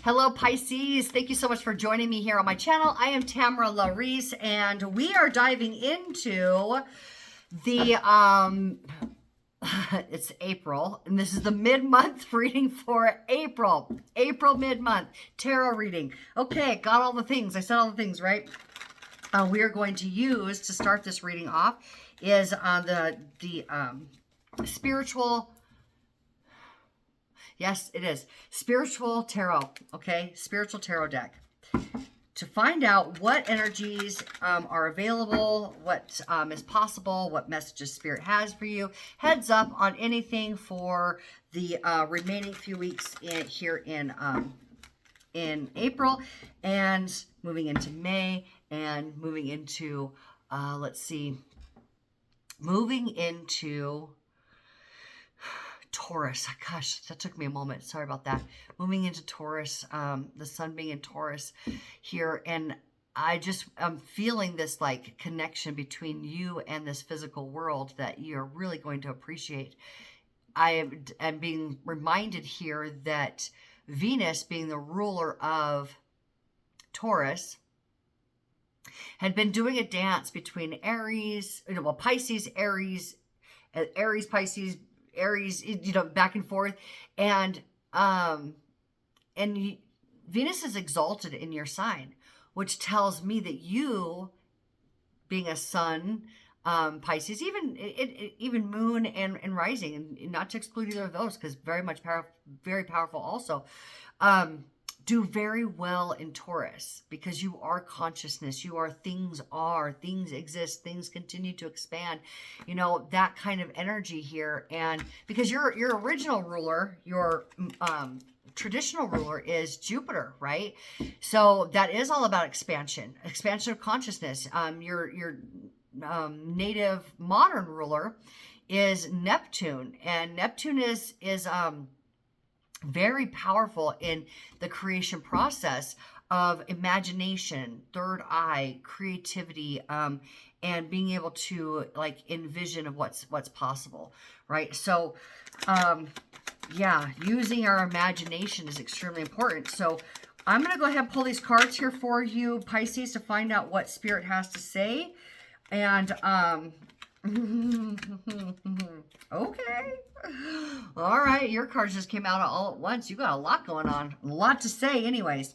Hello, Pisces. Thank you so much for joining me here on my channel. I am Tamara Larise, and we are diving into the, it's April, and this is the mid-month reading for April. April mid-month tarot reading. Okay, got all the things. I said all the things, right? We are going to use to start this reading off is the spiritual. Yes, it is. Spiritual Tarot, okay? Spiritual Tarot deck. To find out what energies are available, what is possible, what messages Spirit has for you. Heads up on anything for the remaining few weeks here in April, and moving into May, and moving into, let's see, moving into Taurus. Gosh, that took me a moment. Sorry about that. Moving into Taurus, the sun being in Taurus here. And I'm feeling this like connection between you and this physical world that you're really going to appreciate. I am being reminded here that Venus, being the ruler of Taurus, had been doing a dance between Aries, Pisces, Aries, Pisces, Aries, back and forth. And Venus is exalted in your sign, which tells me that you, being a sun, Pisces, even moon and rising, and not to exclude either of those, because very powerful also, do very well in Taurus, because you are consciousness, things exist, things continue to expand, that kind of energy here. And because your original ruler, your traditional ruler is Jupiter, right? So that is all about expansion of consciousness. Your native modern ruler is Neptune, and Neptune is very powerful in the creation process of imagination, third eye, creativity, and being able to like envision of what's possible, right? So, yeah, using our imagination is extremely important. So I'm going to go ahead and pull these cards here for you, Pisces, to find out what Spirit has to say. And, okay. All right, your cards just came out all at once. You got a lot going on, a lot to say anyways.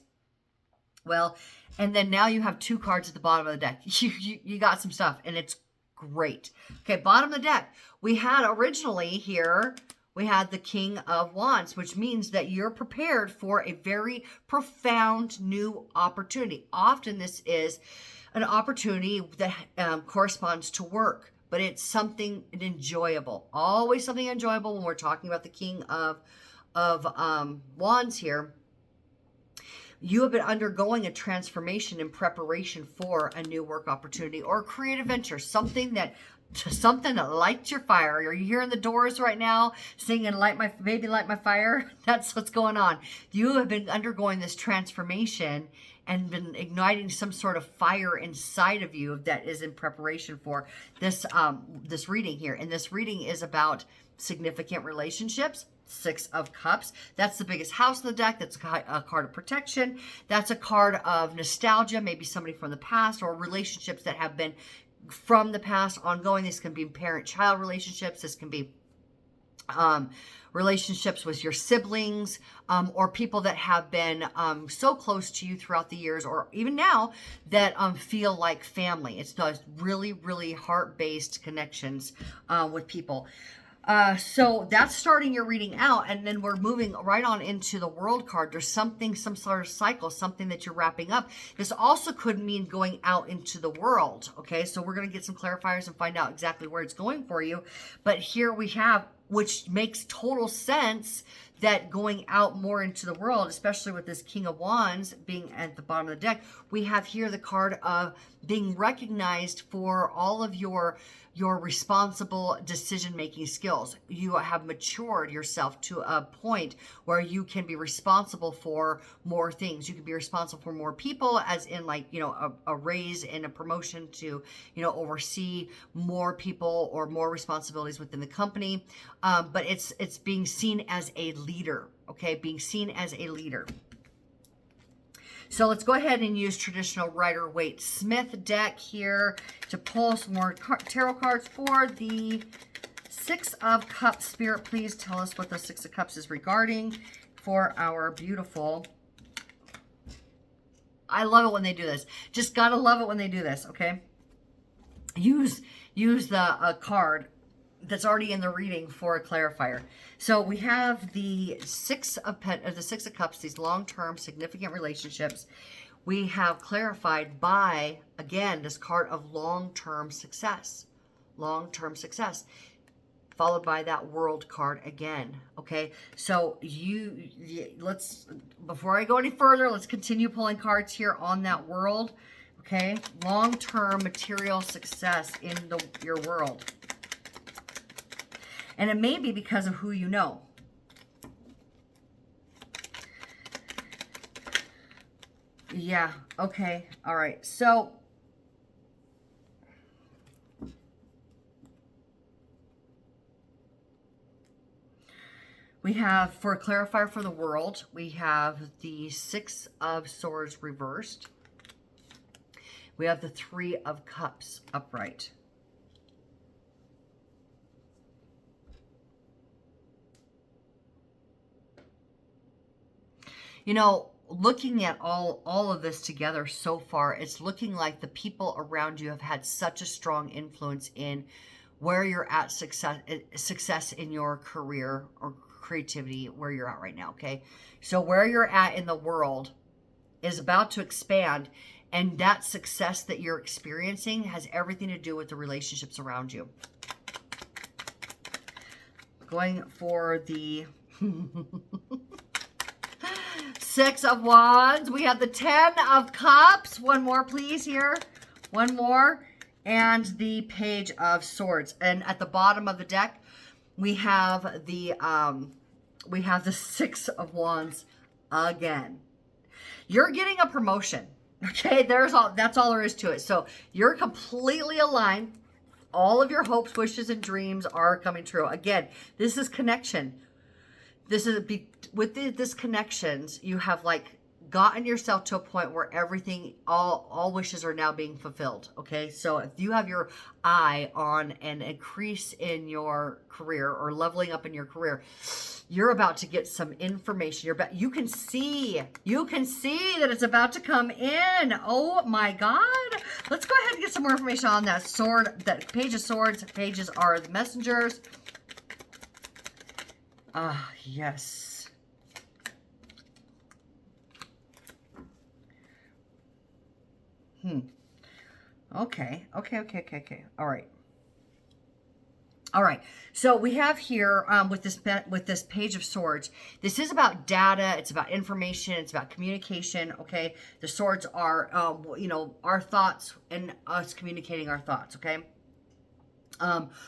Well, and then now you have two cards at the bottom of the deck. You got some stuff, and it's great. Okay, bottom of the deck. We had originally here, we had the King of Wands, which means that you're prepared for a very profound new opportunity. Often this is an opportunity that corresponds to work, but it's something enjoyable. Always something enjoyable when we're talking about the King of Wands here. You have been undergoing a transformation in preparation for a new work opportunity or a creative venture, something that lights your fire. Are you hearing the Doors right now singing light my fire? That's what's going on. You have been undergoing this transformation and been igniting some sort of fire inside of you that is in preparation for this this reading here. And this reading is about significant relationships. Six of Cups. That's the biggest house in the deck. That's a card of protection. That's a card of nostalgia, maybe somebody from the past, or relationships that have been from the past ongoing. This can be parent-child relationships. This can be relationships with your siblings, or people that have been so close to you throughout the years, or even now, that feel like family. It's those really, really heart-based connections with people. So that's starting your reading out, and then we're moving right on into the World card. There's some sort of cycle, something that you're wrapping up. This also could mean going out into the world, okay? So we're going to get some clarifiers and find out exactly where it's going for you. But here we have, which makes total sense, that going out more into the world, especially with this King of Wands being at the bottom of the deck, we have here the card of being recognized for all of your responsible decision-making skills. You have matured yourself to a point where you can be responsible for more things. You can be responsible for more people, as in like, a raise and a promotion to, oversee more people or more responsibilities within the company. But it's being seen as a leader, okay? Being seen as a leader. So let's go ahead and use traditional Rider-Waite Smith deck here to pull some more tarot cards for the Six of Cups. Spirit, please tell us what the Six of Cups is regarding for our beautiful... I love it when they do this. Just gotta love it when they do this, okay? Use the card that's already in the reading for a clarifier. So we have the Six of Cups, these long-term significant relationships. We have clarified by, again, this card of long-term success. Long-term success. Followed by that World card again, okay? So let's, before I go any further, let's continue pulling cards here on that World, okay? Long-term material success in your world. And it may be because of who you know. Yeah, okay, all right. So we have, for a clarifier for the World, we have the Six of Swords reversed. We have the Three of Cups upright. You know, looking at all of this together so far, it's looking like the people around you have had such a strong influence in where you're at, success in your career or creativity, where you're at right now, okay? So where you're at in the world is about to expand, and that success that you're experiencing has everything to do with the relationships around you. Going for the Six of Wands. We have the Ten of Cups. One more, please, here. One more. And the Page of Swords. And at the bottom of the deck, we have the Six of Wands again. You're getting a promotion. Okay, that's all there is to it. So you're completely aligned. All of your hopes, wishes, and dreams are coming true. Again, this is connection. This is with this connections, you have like gotten yourself to a point where everything, all wishes are now being fulfilled. Okay, so if you have your eye on an increase in your career or leveling up in your career, you're about to get some information. You can see that it's about to come in. Oh my God. Let's go ahead and get some more information on that sword, that Page of Swords. Pages are the messengers. Yes. Okay. All right. So we have here with this Page of Swords, this is about data, it's about information, it's about communication, okay? The swords are our thoughts and us communicating our thoughts, okay?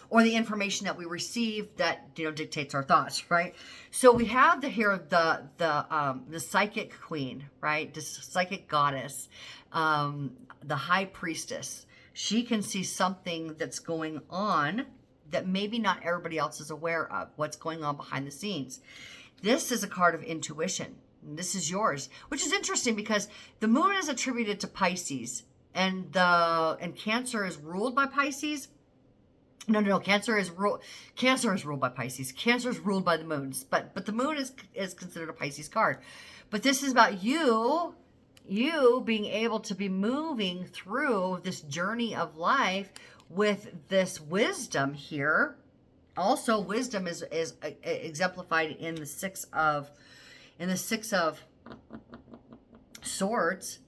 Or the information that we receive that dictates our thoughts, right? So we have the psychic queen, right? This psychic goddess, the high priestess. She can see something that's going on that maybe not everybody else is aware of. What's going on behind the scenes? This is a card of intuition. This is yours, which is interesting because the moon is attributed to Pisces, and Cancer is ruled by Pisces. No. Cancer is ruled by Pisces. Cancer is ruled by the moons, but the moon is considered a Pisces card. But this is about you being able to be moving through this journey of life with this wisdom here. Also, wisdom is exemplified in the Six of Swords.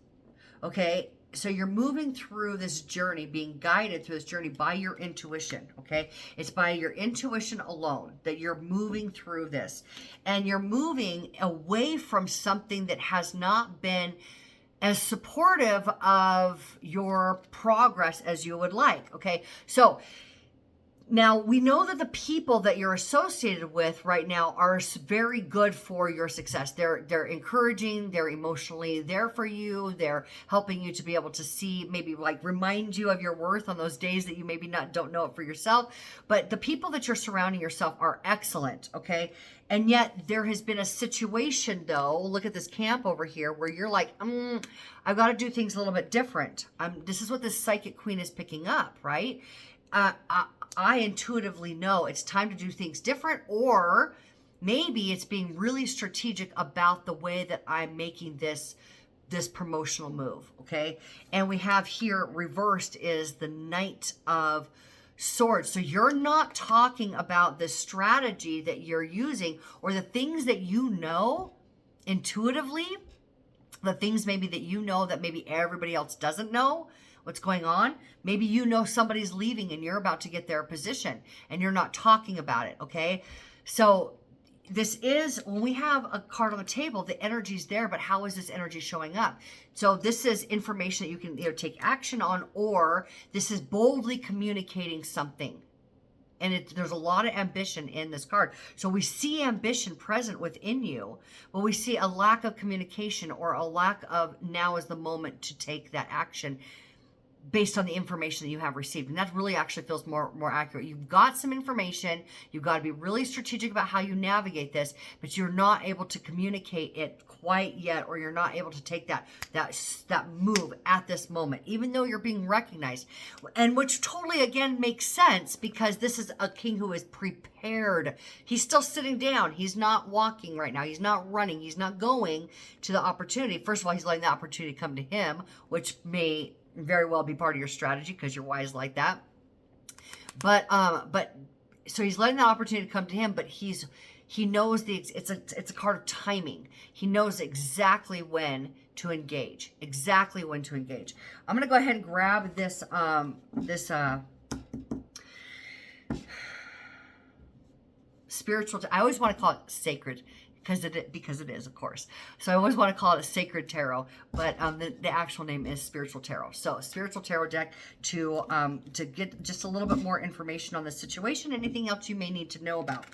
Okay. So you're moving through this journey, being guided through this journey by your intuition, okay? It's by your intuition alone that you're moving through this. And you're moving away from something that has not been as supportive of your progress as you would like, okay? So Now, we know that the people that you're associated with right now are very good for your success. They're encouraging, they're emotionally there for you, they're helping you to be able to see, maybe like remind you of your worth on those days that you maybe don't know it for yourself. But the people that you're surrounding yourself are excellent, okay? And yet there has been a situation though, look at this camp over here, where you're like, I've got to do things a little bit different. This is what this psychic queen is picking up, right? I intuitively know it's time to do things different, or maybe it's being really strategic about the way that I'm making this promotional move, okay? And we have here reversed is the Knight of Swords. So you're not talking about the strategy that you're using or the things that you know intuitively, the things maybe that you know that maybe everybody else doesn't know what's going on. Maybe you know somebody's leaving and you're about to get their position and you're not talking about it, okay? So this is, when we have a card on the table, the energy's there, but how is this energy showing up? So this is information that you can either take action on, or this is boldly communicating something. And there's a lot of ambition in this card. So we see ambition present within you, but we see a lack of communication, or a lack of now is the moment to take that action based on the information that you have received. And that really actually feels more accurate. You've got some information. You've got to be really strategic about how you navigate this, but you're not able to communicate it quite yet, or you're not able to take that move at this moment, even though you're being recognized. And which totally, again, makes sense, because this is a king who is prepared. He's still sitting down. He's not walking right now. He's not running. He's not going to the opportunity. First of all, he's letting the opportunity come to him, which may very well be part of your strategy because you're wise like that. But so he's letting the opportunity come to him, but he knows it's a card of timing. He knows exactly when to engage. Exactly when to engage. I'm gonna go ahead and grab this spiritual. I always want to call it sacred, because it is, of course. So I always want to call it a sacred tarot, but the actual name is spiritual tarot. So spiritual tarot deck to get just a little bit more information on the situation, anything else you may need to know about.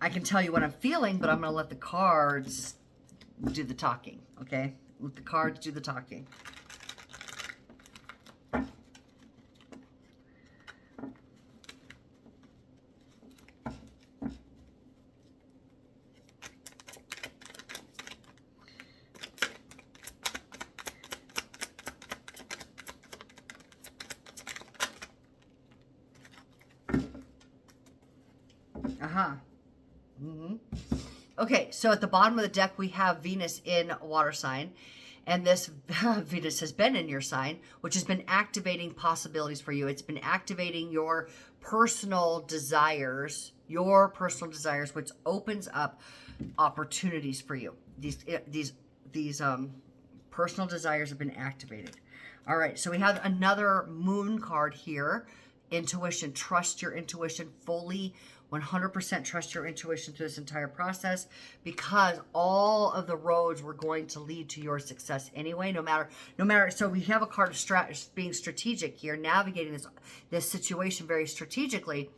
I can tell you what I'm feeling, but I'm going to let the cards do the talking, okay? Let the cards do the talking. Okay, so at the bottom of the deck, we have Venus in water sign. And this Venus has been in your sign, which has been activating possibilities for you. It's been activating your personal desires, which opens up opportunities for you. These personal desires have been activated. All right, so we have another moon card here. Intuition. Trust your intuition fully. 100% trust your intuition through this entire process, because all of the roads were going to lead to your success anyway, no matter. So we have a card of being strategic here, navigating this situation very strategically.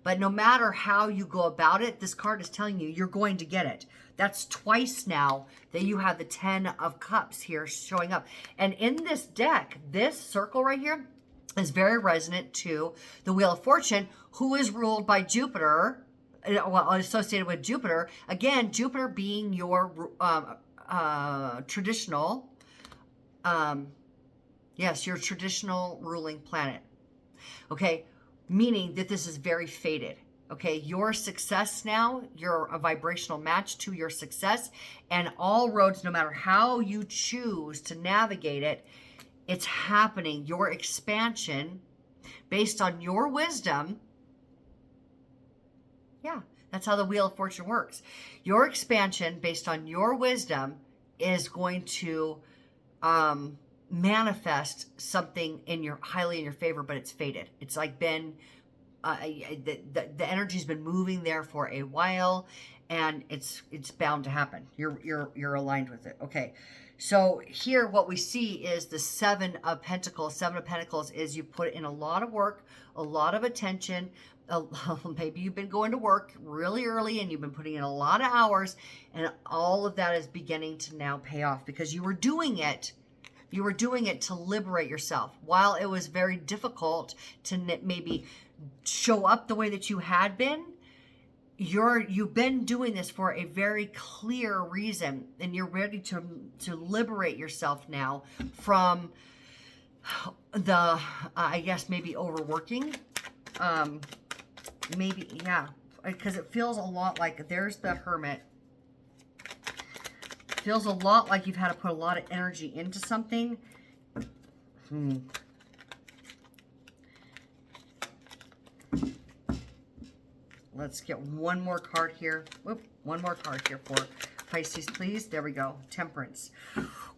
But no matter how you go about it, this card is telling you you're going to get it. That's twice now that you have the 10 of Cups here showing up. And in this deck, this circle right here is very resonant to the Wheel of Fortune, who is ruled by Jupiter, well, associated with Jupiter. Again, Jupiter being your traditional, your traditional ruling planet. Okay, meaning that this is very fated. Okay, your success now, you're a vibrational match to your success, and all roads, no matter how you choose to navigate it, it's happening. Your expansion based on your wisdom. Yeah, that's how the Wheel of Fortune works. Your expansion based on your wisdom is going to manifest something highly in your favor, but it's fated. It's like been, the energy's been moving there for a while, and it's bound to happen. You're aligned with it. Okay. So here what we see is the Seven of Pentacles. Seven of Pentacles is you put in a lot of work, a lot of attention. Maybe you've been going to work really early and you've been putting in a lot of hours, and all of that is beginning to now pay off because you were doing it. You were doing it to liberate yourself. While it was very difficult to maybe show up the way that you had been, you've been doing this for a very clear reason, and you're ready to liberate yourself now from the I guess maybe overworking, maybe, yeah, because it feels a lot like there's the Hermit. Feels a lot like you've had to put a lot of energy into something. Let's get one more card here. Whoop, one more card here for Pisces, please. There we go. Temperance.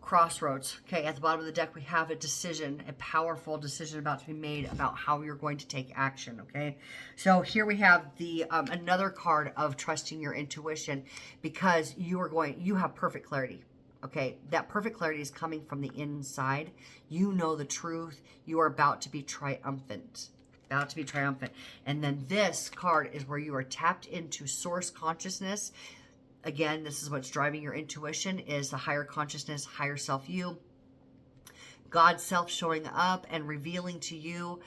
Crossroads. Okay, at the bottom of the deck, we have a decision, a powerful decision about to be made about how you're going to take action, okay? So here we have the another card of trusting your intuition, because you have perfect clarity, okay? That perfect clarity is coming from the inside. You know the truth. You are about to be triumphant. About to be triumphant. And then this card is where you are tapped into source consciousness. Again, this is what's driving your intuition, is the higher consciousness, higher self you. God's self showing up and revealing to you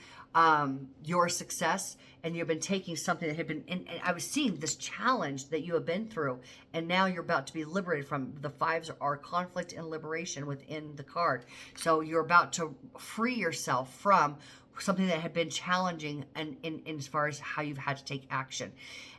your success. And you've been taking something that had been, and I was seeing this challenge that you have been through, and now you're about to be liberated from. The fives are conflict and liberation within the card. So you're about to free yourself from something that had been challenging and in as far as how you've had to take action.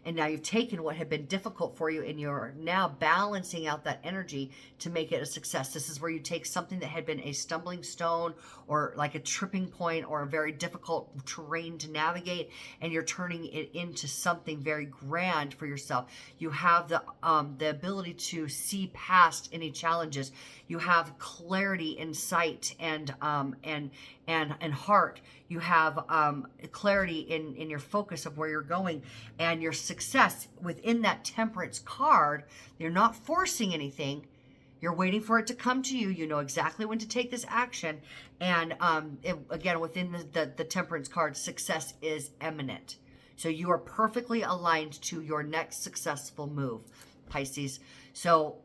And now you've taken what had been difficult for you, and you're now balancing out that energy to make it a success. This is where you take something that had been a stumbling stone or like a tripping point or a very difficult terrain to navigate, and you're turning it into something very grand for yourself. You have the ability to see past any challenges. You have clarity in sight and heart. You have clarity in your focus of where you're going, and your success within that Temperance card. You're not forcing anything. You're waiting for it to come to you. You know exactly when to take this action. And again, within the Temperance card, success is imminent. So you are perfectly aligned to your next successful move, Pisces. So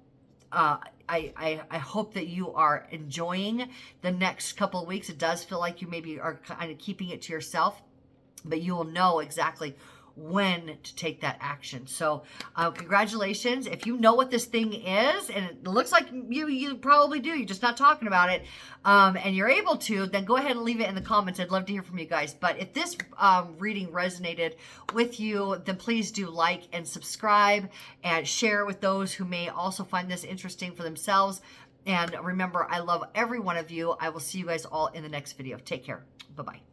I hope that you are enjoying the next couple of weeks. It does feel like you maybe are kind of keeping it to yourself, but you will know exactly when to take that action. So congratulations. If you know what this thing is, and it looks like you probably do, you're just not talking about it, and you're able to, then go ahead and leave it in the comments. I'd love to hear from you guys. But if this reading resonated with you, then please do like and subscribe and share with those who may also find this interesting for themselves. And remember, I love every one of you. I will see you guys all in the next video. Take care. Bye-bye.